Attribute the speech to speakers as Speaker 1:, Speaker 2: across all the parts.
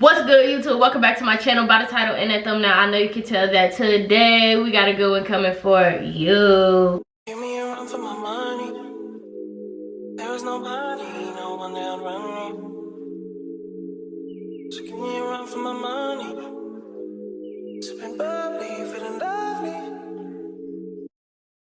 Speaker 1: What's good, YouTube? Welcome back to my channel. By the title and that thumbnail, I know you can tell that today we got a good one coming for you.
Speaker 2: Give me a run for my money. There was nobody, no one that run me. So give me a run for my money. Sipping bubbly, feeling lovely.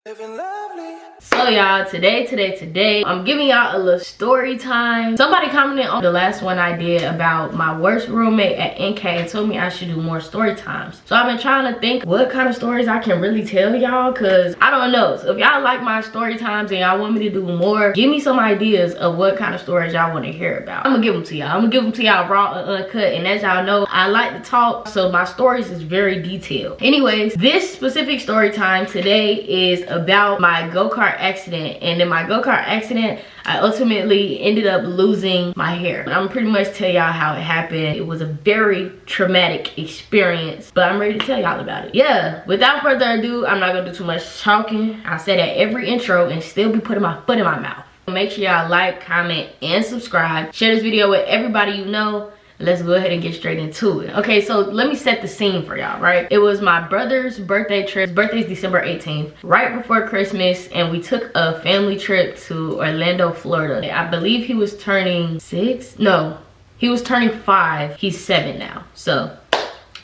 Speaker 2: Living lovely.
Speaker 1: So y'all, today, I'm giving y'all a little story time. Somebody commented on the last one I did about my worst roommate at NK and told me I should do more story times. So I've been trying to think what kind of stories I can really tell y'all, cause I don't know. So if y'all like my story times and y'all want me to do more, give me some ideas of what kind of stories y'all want to hear about. I'm gonna give them to y'all. I'm gonna give them to y'all raw and uncut. And as y'all know, I like to talk, so my stories is very detailed. Anyways, this specific story time today is about my go-kart accident. And in my go-kart accident, I ultimately ended up losing my hair. I'm gonna pretty much tell y'all how it happened. It was a very traumatic experience, but I'm ready to tell y'all about it. Yeah, without further ado, I'm not gonna do too much talking. I say that every intro and still be putting my foot in my mouth. Make sure y'all like, comment, and subscribe. Share this video with everybody you know. Let's go ahead and get straight into it. Okay, so let me set the scene for y'all, right? It was my brother's birthday trip. His birthday's December 18th, right before Christmas, and we took a family trip to Orlando, Florida. I believe he was turning 6. No, he was turning 5. He's 7 now, so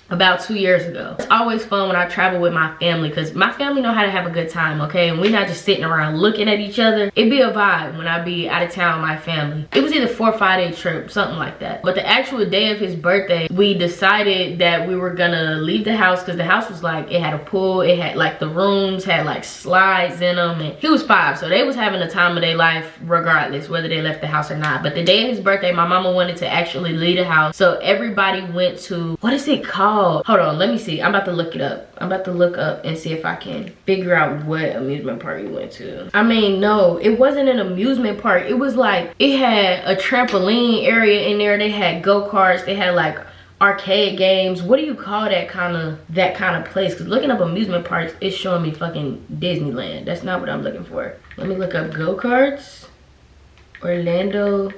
Speaker 1: about 2 years ago. It's always fun when I travel with my family because my family know how to have a good time, okay? And we're not just sitting around looking at each other. It'd be a vibe when I be out of town with my family. It was either 4 or 5 day trip, something like that. But the actual day of his birthday, we decided that we were gonna leave the house because the house was like, it had a pool, it had like the rooms had like slides in them, and he was 5, so they was having the time of their life regardless whether they left the house or not. But the day of his birthday, my mama wanted to actually leave the house, so everybody went to, what is it called? Hold on, let me see. I'm about to look it up. I'm about to look up and see if I can figure out what amusement park we went to. I mean, no, it wasn't an amusement park. It was like, it had a trampoline area in there. They had go-karts. They had like arcade games. What do you call that kind of place? Because looking up amusement parks, it's showing me fucking Disneyland. That's not what I'm looking for. Let me look up go-karts. Orlando,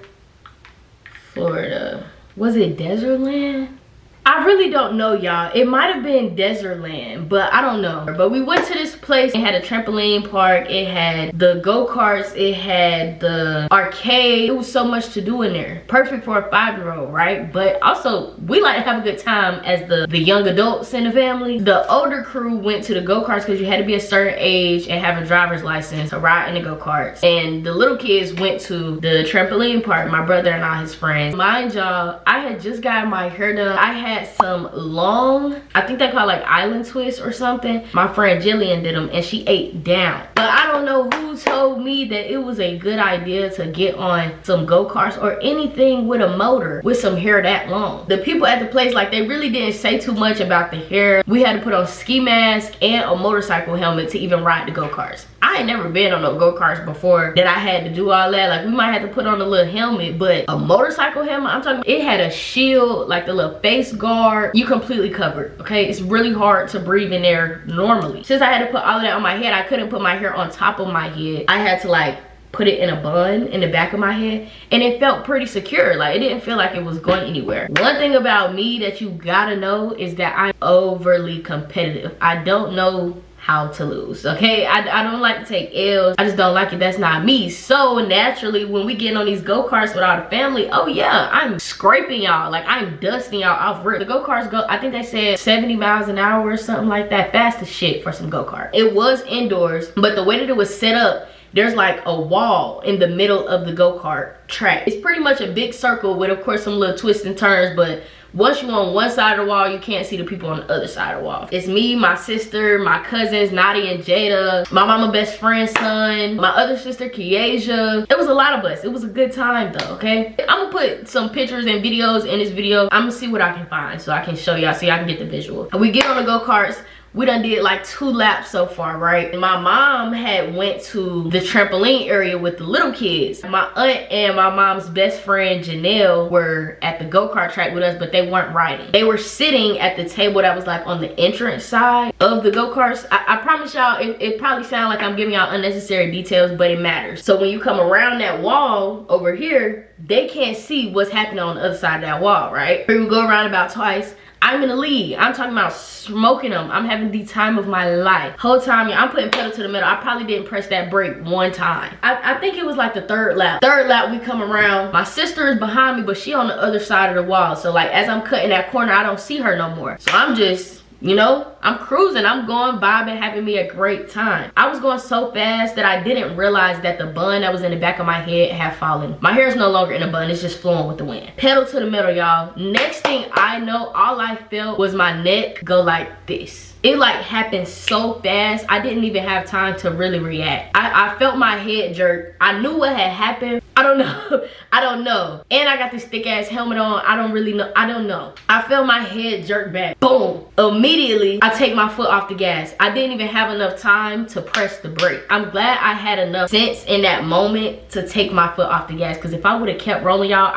Speaker 1: Florida. Was it Desertland? I really don't know, y'all. It might have been Desertland, but I don't know. But we went to this place. It had a trampoline park. It had the go-karts. It had the arcade. It was so much to do in there. Perfect for a 5-year-old, right? But also, we like to have a good time as the young adults in the family. The older crew went to the go-karts because you had to be a certain age and have a driver's license to ride in the go-karts. And the little kids went to the trampoline park, my brother and all his friends. Mind y'all, I had just got my hair done. I had some long, I think they call like island twists or something. My friend Jillian did them and she ate down. But I don't know who told me that it was a good idea to get on some go-karts or anything with a motor with some hair that long. The people at the place, like, they really didn't say too much about the hair. We had to put on ski mask and a motorcycle helmet to even ride the go-karts. I ain't never been on no go-karts before that I had to do all that. Like, we might have to put on a little helmet, but a motorcycle helmet, I'm talking, it had a shield, like the little face guard. You completely covered, okay? It's really hard to breathe in there normally. Since I had to put all of that on my head, I couldn't put my hair on top of my head. I had to like put it in a bun in the back of my head, and it felt pretty secure. Like, it didn't feel like it was going anywhere. One thing about me that you gotta know is that I'm overly competitive. I don't know how to lose, okay? I don't like to take L's. I just don't like it. That's not me. So naturally, when we get on these go-karts with all the family, oh yeah, I'm scraping y'all. Like, I'm dusting y'all off rip. The go-karts go, I think they said 70 miles an hour or something like that. Fast as shit for some go-kart. It was indoors, but the way that it was set up, there's like a wall in the middle of the go-kart track. It's pretty much a big circle with, of course, some little twists and turns, but once you're on one side of the wall, you can't see the people on the other side of the wall. It's me, my sister, my cousins, Nadia and Jada, my mama best friend's son, my other sister, Kiasia. It was a lot of us. It was a good time though, okay? I'm gonna put some pictures and videos in this video. I'm gonna see what I can find so I can show y'all so y'all can get the visual. And we get on the go-karts. We done did like 2 laps so far, right? And my mom had went to the trampoline area with the little kids. My aunt and my mom's best friend Janelle were at the go-kart track with us, but they weren't riding. They were sitting at the table that was like on the entrance side of the go-karts. I promise y'all, it probably sounds like I'm giving y'all unnecessary details, but it matters. So when you come around that wall over here, they can't see what's happening on the other side of that wall, right? We would go around about twice. I'm in the lead. I'm talking about smoking them. I'm having the time of my life. Whole time, I'm putting pedal to the metal. I probably didn't press that brake one time. I think it was like the third lap. Third lap, we come around. My sister is behind me, but she on the other side of the wall. So like, as I'm cutting that corner, I don't see her no more. So I'm just, you know, I'm cruising, I'm going, vibing, having me a great time. I was going so fast that I didn't realize that the bun that was in the back of my head had fallen. My hair is no longer in a bun, it's just flowing with the wind. Pedal to the metal, y'all. Next thing I know, all I felt was my neck go like this. It like happened so fast, I didn't even have time to really react. I felt my head jerk. I knew what had happened. I don't know. I don't know. And I got this thick ass helmet on. I don't really know. I don't know. I felt my head jerk back. Boom. Immediately, I take my foot off the gas. I didn't even have enough time to press the brake. I'm glad I had enough sense in that moment to take my foot off the gas. Because if I would have kept rolling, y'all,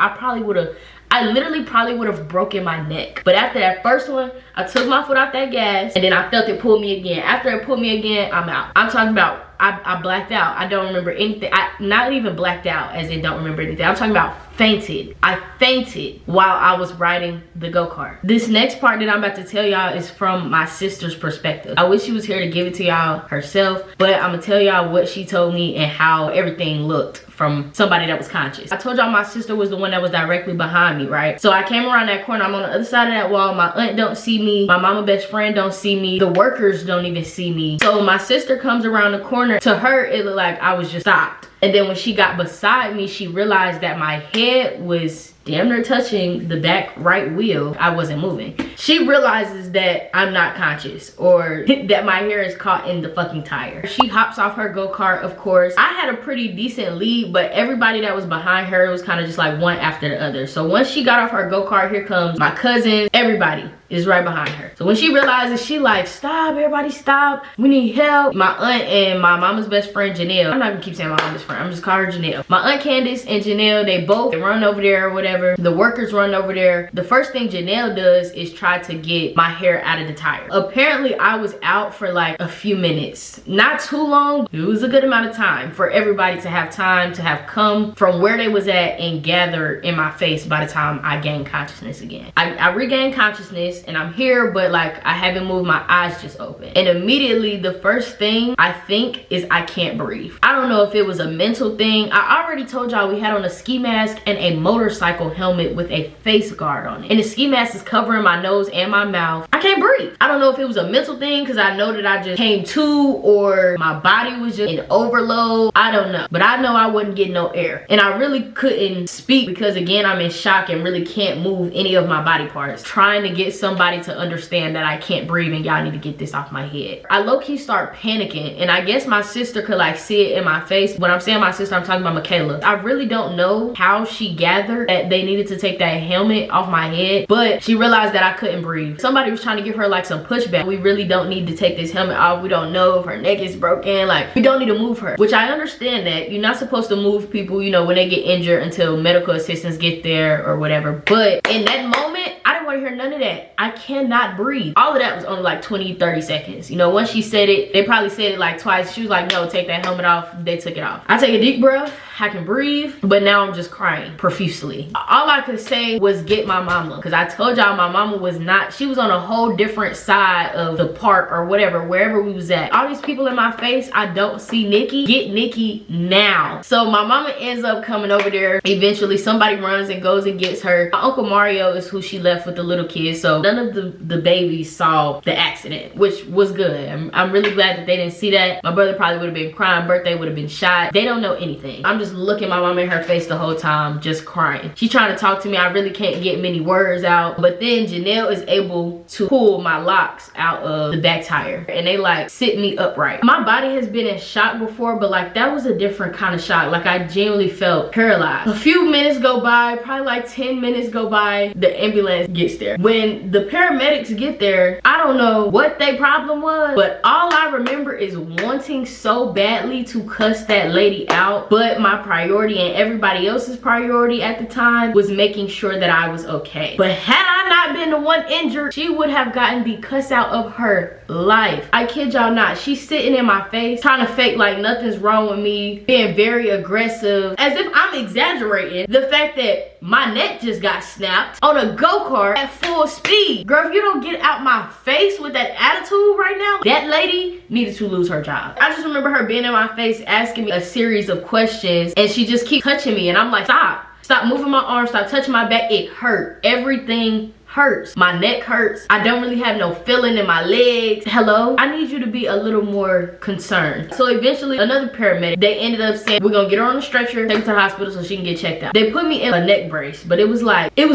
Speaker 1: I literally probably would have broken my neck. But after that first one, I took my foot off that gas and then I felt it pull me again. After it pulled me again, I'm out. I'm talking about, I blacked out. I don't remember anything. Not even blacked out as in don't remember anything. I'm talking about fainted. I fainted while I was riding the go-kart. This next part that I'm about to tell y'all is from my sister's perspective. I wish she was here to give it to y'all herself, but I'm gonna tell y'all what she told me and how everything looked from somebody that was conscious. I told y'all my sister was the one that was directly behind me, right? So I came around that corner, I'm on the other side of that wall. My aunt don't see me, my mama best friend don't see me, the workers don't even see me. So my sister comes around the corner. To her, it looked like I was just stopped. And then when she got beside me, she realized that my head was damn near touching the back right wheel. I wasn't moving. She realizes that I'm not conscious or that my hair is caught in the fucking tire. She hops off her go-kart, of course. I had a pretty decent lead, but everybody that was behind her was kind of just like one after the other. So once she got off her go-kart, here comes my cousins, everybody is right behind her. So when she realizes, she like, stop, everybody stop, we need help. My aunt and my mama's best friend, Janelle, I'm not gonna keep saying my mama's friend, I'm just calling her Janelle. My aunt Candace and Janelle, they both run over there or whatever. The workers run over there. The first thing Janelle does is try to get my hair out of the tire. Apparently, I was out for like a few minutes. Not too long. It was a good amount of time for everybody to have time to have come from where they was at and gather in my face by the time I gained consciousness again. I regained consciousness and I'm here, but like I haven't moved, my eyes just open. And immediately the first thing I think is I can't breathe. I don't know if it was a mental thing. I already told y'all we had on a ski mask and a motorcycle helmet with a face guard on it. And the ski mask is covering my nose and my mouth. I can't breathe. I don't know if it was a mental thing because I know that I just came to or my body was just in overload. I don't know. But I know I wasn't getting no air. And I really couldn't speak because again, I'm in shock and really can't move any of my body parts. Trying to get somebody to understand that I can't breathe and y'all need to get this off my head. I low-key start panicking and I guess my sister could like see it in my face. When I'm saying my sister, I'm talking about Michaela. I really don't know how she gathered that they needed to take that helmet off my head, but she realized that I couldn't breathe. Somebody was trying to give her like some pushback. We really don't need to take this helmet off. We don't know if her neck is broken. Like, we don't need to move her, which I understand that you're not supposed to move people, you know, when they get injured until medical assistance get there or whatever. But in that moment, I didn't want to hear none of that. I cannot breathe. All of that was only like 20-30 seconds. You know, once she said it, they probably said it like twice. She was like, no, take that helmet off. They took it off. I take a deep breath. I can breathe, but now I'm just crying profusely. All I could say was get my mama, because I told y'all my mama was not, she was on a whole different side of the park or whatever, wherever we was at. All these people in my face, I don't see Nikki. Get Nikki now. So my mama ends up coming over there. Eventually somebody runs and goes and gets her. My Uncle Mario is who she left with the little kids, so none of the babies saw the accident, which was good. I'm really glad that they didn't see that. My brother probably would have been crying, birthday would have been shot. They don't know anything. I'm just looking my mom in her face the whole time, just crying. She's trying to talk to me. I really can't get many words out, but then Janelle is able to pull my locks out of the back tire and they like sit me upright. My body has been in shock before, but like that was a different kind of shock. Like I genuinely felt paralyzed. A few minutes go by, probably like 10 minutes go by, the ambulance gets there. When the paramedics get there, I don't know what their problem was, but all I remember is wanting so badly to cuss that lady out, but my my priority, and everybody else's priority at the time was making sure that I was okay. But had I not been the one injured, she would have gotten the cuss out of her life. I kid y'all not. She's sitting in my face trying to fake like nothing's wrong with me, being very aggressive, as if I'm exaggerating the fact that my neck just got snapped on a go-kart at full speed. Girl, if you don't get out my face with that attitude right now, that lady needed to lose her job. I just remember her being in my face asking me a series of questions, and she just keep touching me, and I'm like, stop moving my arm, stop touching my back. It hurt. Everything hurts. My neck hurts. I don't really have no feeling in my legs. Hello? I need you to be a little more concerned. So eventually another paramedic, they ended up saying, we're gonna get her on a stretcher, take her to the hospital so she can get checked out. They put me in a neck brace, but it was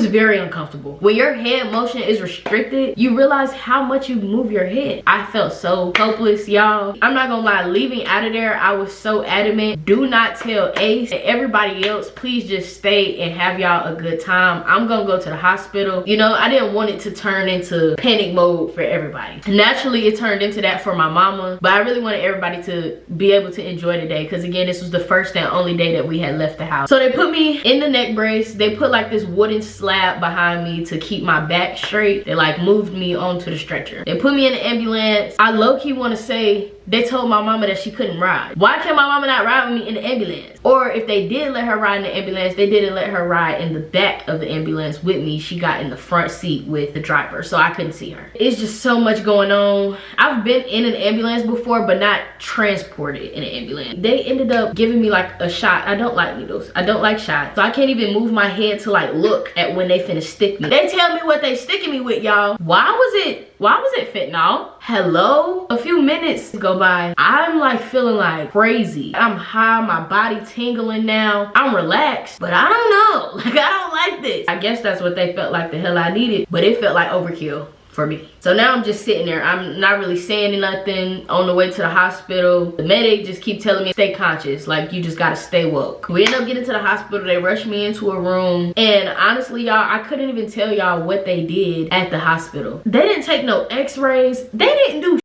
Speaker 1: very uncomfortable. When your head motion is restricted, you realize how much you move your head. I felt so hopeless, y'all. I'm not gonna lie, leaving out of there, I was so adamant. Do not tell Ace and everybody else, please just stay and have y'all a good time. I'm gonna go to the hospital. You know, I didn't want it to turn into panic mode for everybody. Naturally, it turned into that for my mama, but I really wanted everybody to be able to enjoy the day, because again, this was the first and only day that we had left the house. So they put me in the neck brace. They put like this wooden slab behind me to keep my back straight. They like moved me onto the stretcher. They put me in the ambulance. I low-key want to say they told my mama that she couldn't ride. Why can't my mama not ride with me in the ambulance? Or if they did let her ride in the ambulance, they didn't let her ride in the back of the ambulance with me. She got in the front seat with the driver, so I couldn't see her. It's just so much going on. I've been in an ambulance before, but not transported in an ambulance. They ended up giving me like a shot. I don't like needles. I don't like shots. So I can't even move my head to like look at when they finna stick me. They tell me what they sticking me with, y'all. Why was it fentanyl? Hello? A few minutes go by. I'm like feeling like crazy. I'm high, my body tingling now. I'm relaxed, but I don't know. Like, I don't like this. I guess that's what they felt like the hell I needed, but it felt like overkill for me. So now I'm just sitting there. I'm not really saying nothing. On the way to the hospital, the medic just keep telling me, stay conscious. Like, you just gotta stay woke. We end up getting to the hospital. They rushed me into a room. And honestly, y'all, I couldn't even tell y'all what they did at the hospital. They didn't take no x-rays. They didn't do shit.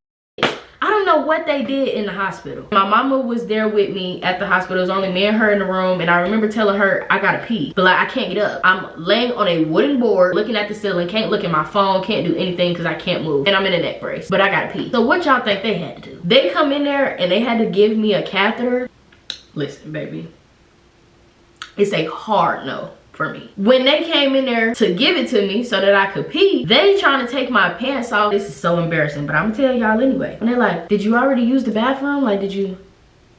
Speaker 1: I don't know what they did in the hospital. My mama was there with me at the hospital. It was only me and her in the room, and I remember telling her I gotta pee, but like I can't get up. I'm laying on a wooden board looking at the ceiling, can't look at my phone, can't do anything because I can't move, and I'm in a neck brace, but I gotta pee. So what y'all think they had to do? They come in there and they had to give me a catheter. Listen, baby, it's a hard no for me. When they came in there to give it to me so that I could pee, they trying to take my pants off. This is so embarrassing, but I'm gonna tell y'all anyway. And they're like, did you already use the bathroom? Like, you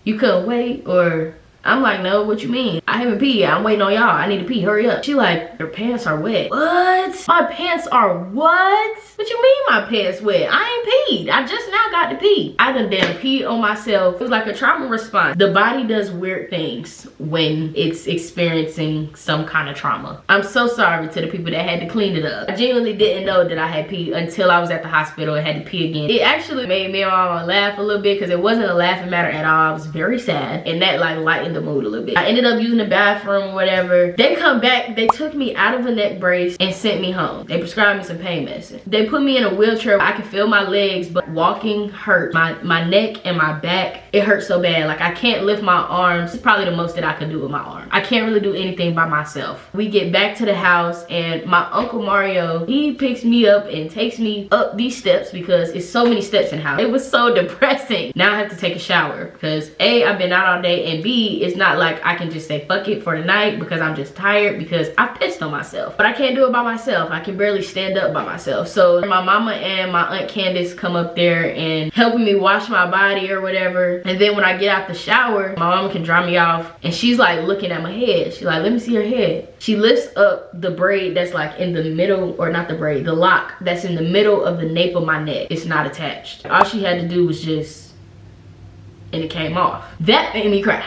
Speaker 1: couldn't wait? Or I'm like, no, what you mean? I haven't peed yet. I'm waiting on y'all. I need to pee, hurry up. She like, your pants are wet. What? My pants are what? What you mean my pants wet? I ain't peed. I just now got to pee. I done damn peed on myself. It was like a trauma response. The body does weird things when it's experiencing some kind of trauma. I'm so sorry to the people that had to clean it up. I genuinely didn't know that I had peed until I was at the hospital and had to pee again. It actually made me and my mama laugh a little bit because it wasn't a laughing matter at all. I was very sad, and that like lightened the mood a little bit. I ended up using the bathroom or whatever. They come back, they took me out of a neck brace and sent me home. They prescribed me some pain medicine. They put me in a wheelchair. I can feel my legs, but walking hurt. My neck and my back, it hurts so bad. Like, I can't lift my arms. It's probably the most that I can do with my arm. I can't really do anything by myself. We get back to the house and my Uncle Mario, he picks me up and takes me up these steps because it's so many steps in the house. It was so depressing. Now I have to take a shower because A, I've been out all day, and B, it's not like I can just say fuck it for the night because I'm just tired because I pissed on myself. But I can't do it by myself. I can barely stand up by myself. So my mama and my Aunt Candace come up there and helping me wash my body or whatever. And then when I get out the shower, my mama can dry me off and she's like looking at my head. She's like, let me see your head. She lifts up the braid that's like in the middle, or not the braid, the lock that's in the middle of the nape of my neck. It's not attached. All she had to do was just, and it came off. That made me cry.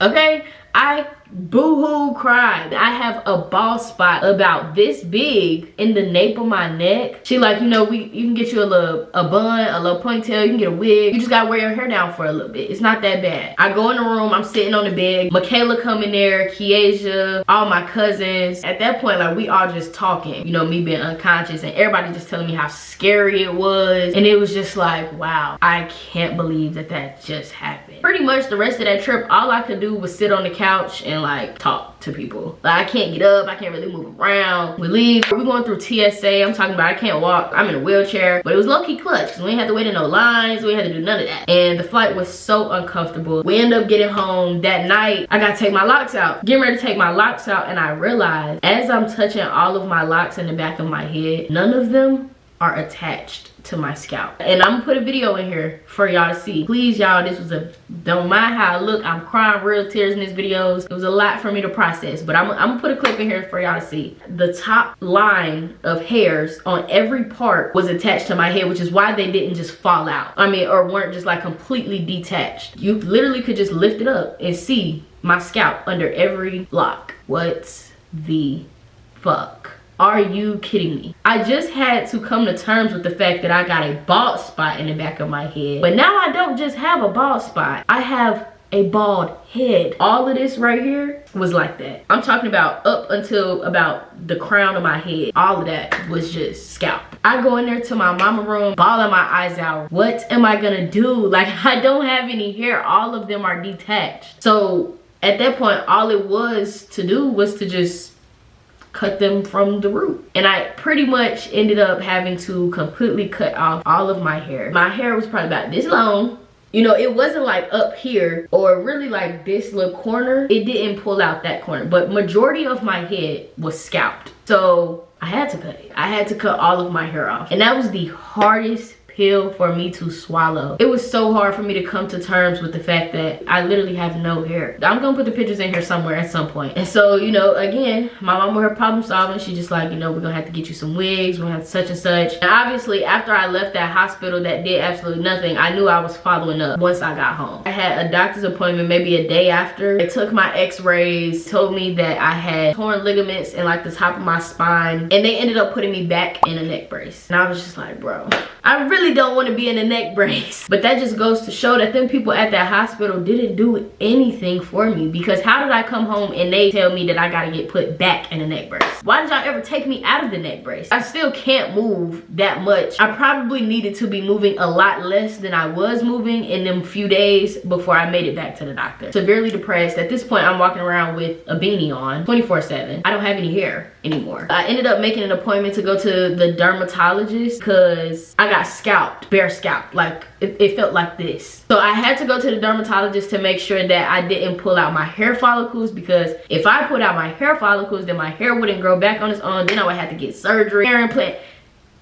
Speaker 1: Okay, I boo-hoo cried. I have a bald spot about this big in the nape of my neck. She like, you know, you can get you a bun, a little ponytail, you can get a wig. You just gotta wear your hair down for a little bit. It's not that bad. I go in the room, I'm sitting on the bed. Michaela come in there, Kiesha, all my cousins. At that point, like, we all just talking, you know, me being unconscious, and everybody just telling me how scary it was. And it was just like, wow, I can't believe that just happened. Pretty much the rest of that trip, all I could do was sit on the couch and like talk to people. Like, I can't get up, I can't really move around. We leave, we're going through TSA. I'm talking about I can't walk, I'm in a wheelchair, but it was low-key clutch because we didn't have to wait in no lines, we didn't have to do none of that. And the flight was so uncomfortable. We ended up getting home that night. I gotta take my locks out, getting ready to take my locks out, and I realized as I'm touching all of my locks in the back of my head, none of them are attached to my scalp. And I'm gonna put a video in here for y'all to see. Please, y'all, this was don't mind how I look, I'm crying real tears in these videos. It was a lot for me to process, but I'm gonna put a clip in here for y'all to see. The top line of hairs on every part was attached to my head, which is why they didn't just fall out. I mean, or weren't just like completely detached. You literally could just lift it up and see my scalp under every lock. What the fuck? Are you kidding me? I just had to come to terms with the fact that I got a bald spot in the back of my head. But now I don't just have a bald spot. I have a bald head. All of this right here was like that. I'm talking about up until about the crown of my head. All of that was just scalp. I go in there to my mama room, bawling my eyes out. What am I gonna do? Like, I don't have any hair. All of them are detached. So at that point, all it was to do was to just cut them from the root. And I pretty much ended up having to completely cut off all of my hair. My hair was probably about this long. You know, it wasn't like up here or really like this little corner. It didn't pull out that corner, but majority of my head was scalped. So I had to cut it. I had to cut all of my hair off. And that was the hardest pill for me to swallow. It was so hard for me to come to terms with the fact that I literally have no hair. I'm gonna put the pictures in here somewhere at some point. And so, you know, again, my mom with her problem solving, she just like, you know, we're gonna have to get you some wigs, we're gonna have such and such. And obviously after I left that hospital that did absolutely nothing, I knew I was following up once I got home. I had a doctor's appointment maybe a day after. They took my x-rays, told me that I had torn ligaments in like the top of my spine, and they ended up putting me back in a neck brace. And I was just like, bro, I really don't want to be in a neck brace. But that just goes to show that them people at that hospital didn't do anything for me, because how did I come home and they tell me that I gotta get put back in a neck brace? Why did y'all ever take me out of the neck brace? I still can't move that much. I probably needed to be moving a lot less than I was moving in them few days before I made it back to the doctor. Severely depressed. At this point, I'm walking around with a beanie on 24/7. I don't have any hair anymore. I ended up making an appointment to go to the dermatologist because I got scalped, bare scalp. Like it felt like this. So I had to go to the dermatologist to make sure that I didn't pull out my hair follicles, because if I pulled out my hair follicles, then my hair wouldn't grow back on its own. Then I would have to get surgery, hair implant.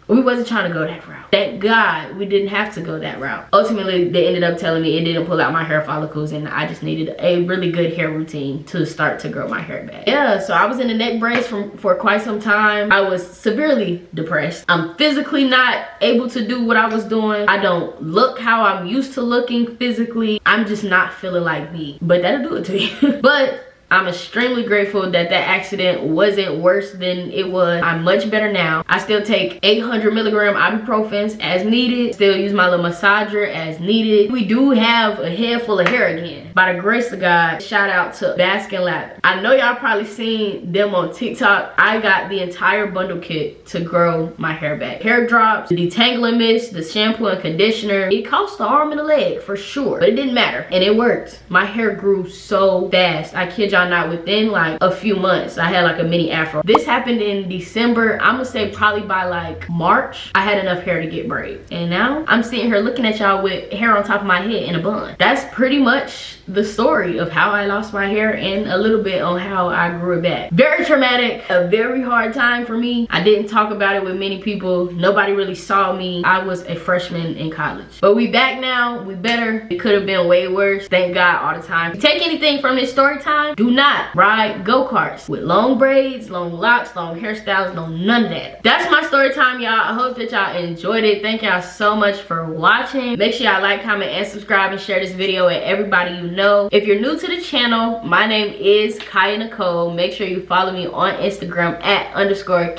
Speaker 1: We wasn't trying to go that route. Thank God we didn't have to go that route. Ultimately, they ended up telling me it didn't pull out my hair follicles, and I just needed a really good hair routine to start to grow my hair back. Yeah, so I was in a neck brace for quite some time. I was severely depressed. I'm physically not able to do what I was doing. I don't look how I'm used to looking physically. I'm just not feeling like me. But that'll do it to me. But I'm extremely grateful that that accident wasn't worse than it was. I'm much better now. I still take 800 milligram ibuprofens as needed. Still use my little massager as needed. We do have a head full of hair again. By the grace of God, shout out to Baskin Lather. I know y'all probably seen them on TikTok. I got the entire bundle kit to grow my hair back. Hair drops, the detangling mist, the shampoo and conditioner. It cost the arm and a leg for sure, but it didn't matter, and it worked. My hair grew so fast. I kid y'all not, within like a few months I had like a mini afro. This happened in December. I'm gonna say probably by like March I had enough hair to get braids, and now I'm sitting here looking at y'all with hair on top of my head in a bun. That's pretty much the story of how I lost my hair, and a little bit on how I grew it back. Very traumatic, a very hard time for me. I didn't talk about it with many people. Nobody really saw me. I was a freshman in college, but we back now. We better. It could have been way worse. Thank God all the time. If you take anything from this story time, do not ride go-karts with long braids, long locks, long hairstyles. No, none of that. That's my story time, y'all. I hope that y'all enjoyed it. Thank y'all so much for watching. Make sure y'all like, comment, and subscribe, and share this video with everybody you know. If you're new to the channel, my name is KhiaNicole. Make sure you follow me on Instagram at _ KhiaNicole.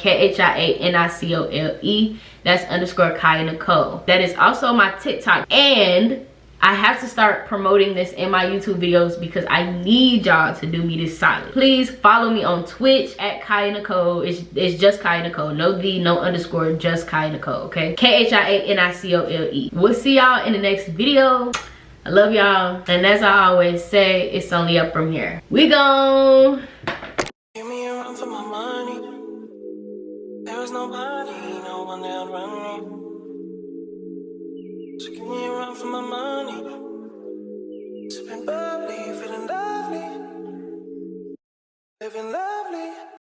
Speaker 1: That's _ KhiaNicole. That is also my TikTok. And I have to start promoting this in my YouTube videos because I need y'all to do me this solid. Please follow me on Twitch at KhiaNicole. It's just KhiaNicole. No V, no underscore, just KhiaNicole, okay? KhiaNicole. We'll see y'all in the next video. I love y'all. And as I always say, it's only up from here. We gone.
Speaker 2: Give me a run for my money. There was nobody, no one that run me. So give me a run for my money.